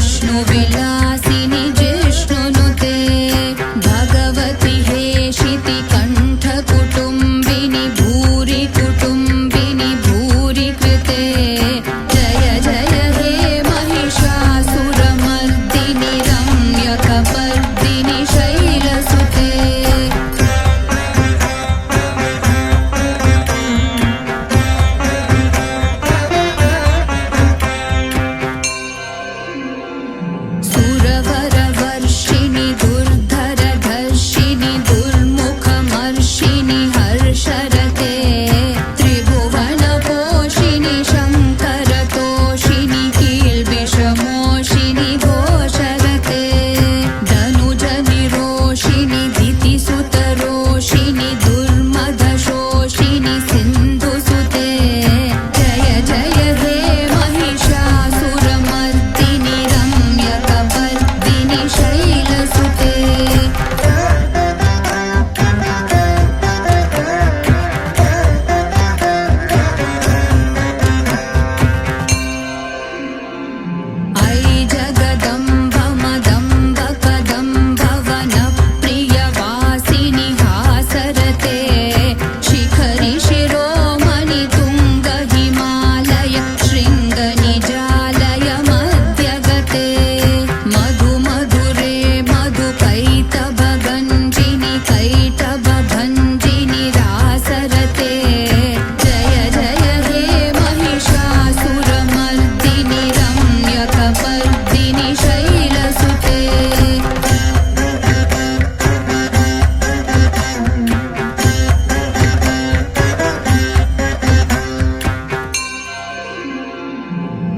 विष्णुविलासिनि जिष्णुनुते भगवति हेशिति कण्ठकुटुम्बिनि भूरि कुटुम्बिनि भूरि कृते जय जय हे महिषासुरमर्दिनि रम्यकपर्दिनि शैलसुते सुरवरवर्षिणि दुर्धरधर्षिणि दुर्मुखमर्षिणि हर्षरते त्रिभुवनपोषिणि शङ्करतोषिणि कील्बिषमोषिणि घोषरते धनुजनिरोषिणि दितिसुतरोषिणि दुर्मदशोषिणि सिन्धुसुते जय जय हे महिषासुरमर्दिनि रम्यकपर्दिनि शैलसुते ऐ जगदम्ब मदम्ब कदम्ब वनप्रियवासिनि हासरते शिखरि शिरोमणि तुङ्ग हिमालय शृङ्गनिजालय मध्यगते मधु मधुरे मधुकैटभगञ्जिनि कैटभभञ्जिनि रासरते जय जय हे महिषासुरमर्दिनि रम्यकपर्दिनि शैलसुते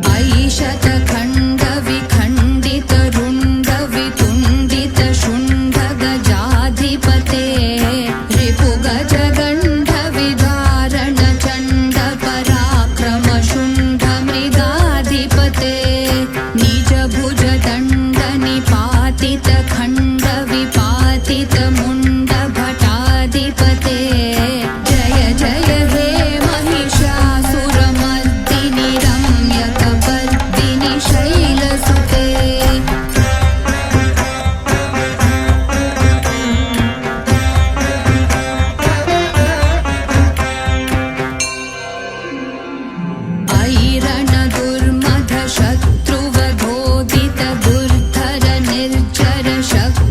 ऐ शतखण्डविखण्डितरुण्डवितुण्डितशुण्डगजाधिपते रिपुगजगण्डविधारणचण्डपराक्रमशुण्डमृगाधिपते निजभुजदण्डनिपातितखण्डविपातितमुण्डभटाधिपते जय जय हे महिषासुरमर्दिनि रम्यकपर्दिनि शैलसुते ऐरणदुर्मधशत्रुवधोदित दुर्धर निर्जर शक्ति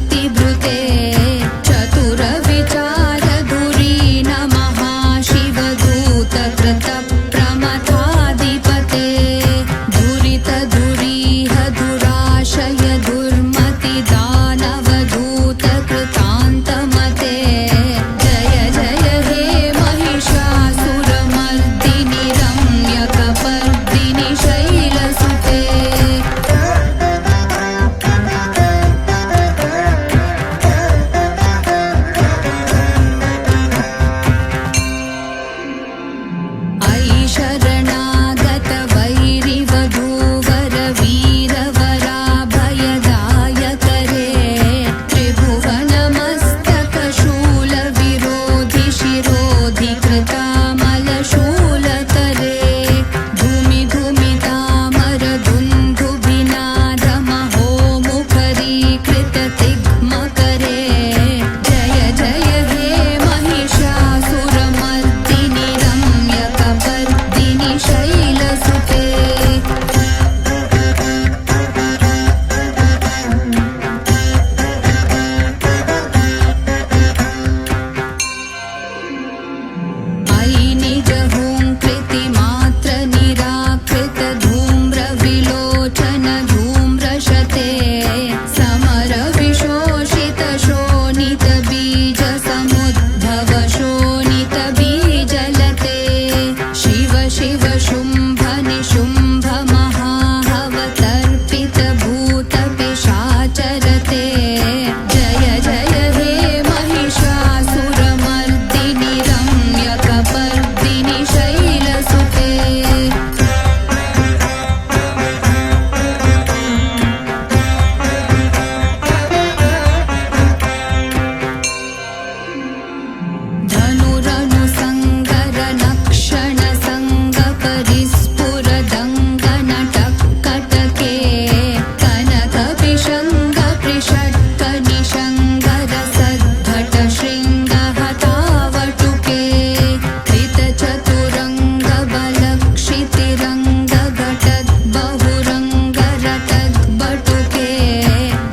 वटुके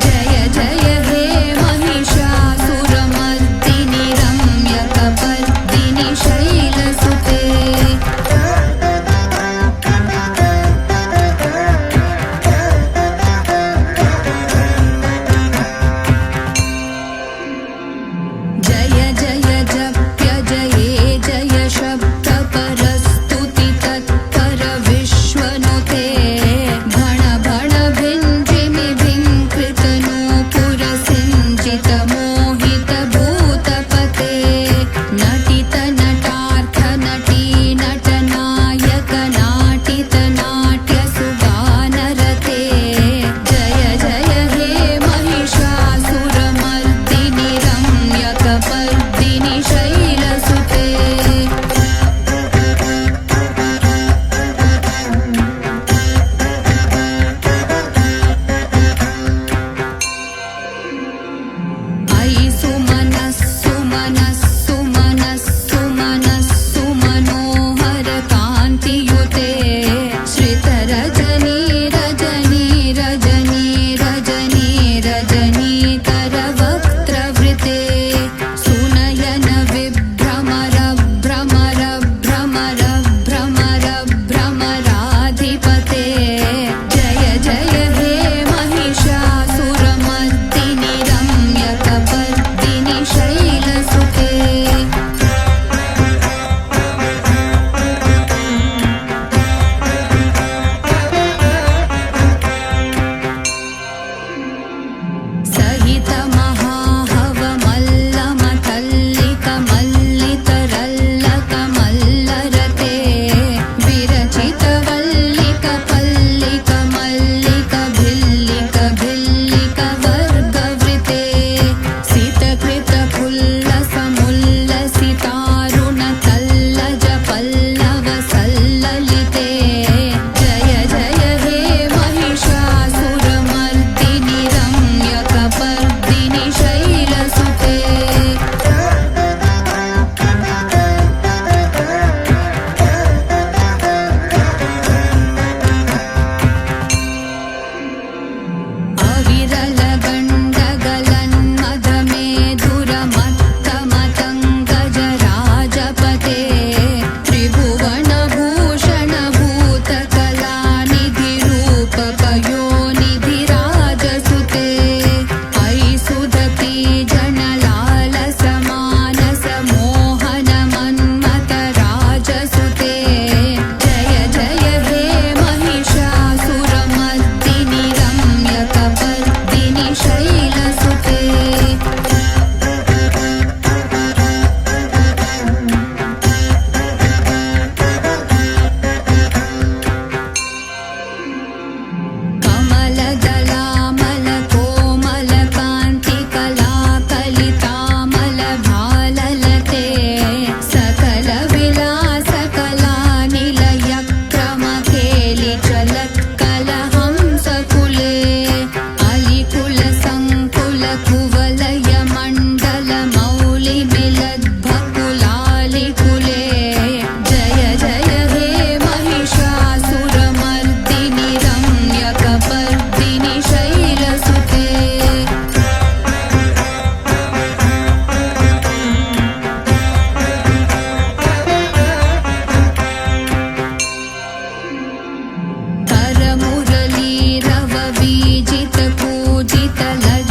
जय जय हे महिषासुरमर्दिनि रम्यकपर्दिनि शैलसुते जय जय जप्य जये जय शब्द परस्तुति तत्पर विश्वनुते भण भण भिञ्जिमि भिङ्कृत नूपुर सिञ्चित मोहित भूतपते नटित नटार्थ नटी नटनायक नाटित नाट्य सुगानरते जय जय हे महिषासुरमर्दिनि रम्यकपर्दिनि शैलसुते अयि सुमनः सुमनः सुमनः सुमनः सुमनोहर कान्तियुते श्रितरजनी रजनी रजनी रजनी रजनीतर वक्त्रवृते सुनयन विभ्रमर भ्रमर भ्रमर भ्रमर भ्रमराधिपते जय जय हे महिषासुरमर्दिनि रम्यकपर्दिनि शैलसुते सहित महाहवमल्लमतल्लिक मल्लितरल्लक मल्लरते विरचित वल्लिक पल्लिक मल्लिक भिल्लिक भिल्लिक वर्गवृते सितकृत फुल्लस मुल्लसितारुण तल्लज पल्लव सल्ललिते जय जय हे महिषासुरमर्दिनि रम्यकपर्दिनि शैलसुते अविरल गण्डगलन्मदमेधुरमत्तमतङ्गज राजपते त्रिभुवनभूषण भूतकलानिधिरूपकयोनिधि राजसुते अयि सुदती जनलालस मानस मोहन मन्मथ राजसुते जय जय हे महिषासुरमर्दिनि रम्यकपर्दिनि शैलसुते कमलदलामल कोमल कान्ति कलाकलितामल भाललते सकल विलास कलानिलय क्रम केलि चलत्कलहंसकुले अलिकुल संकुल कुवलय मण्डल मौलि मिलद्भकुलालिकुले जय जय हे महिषासुरमर्दिनि रम्यकपर्दिनि शैलसुते करमुरली रव बीजित पूजित लज्ज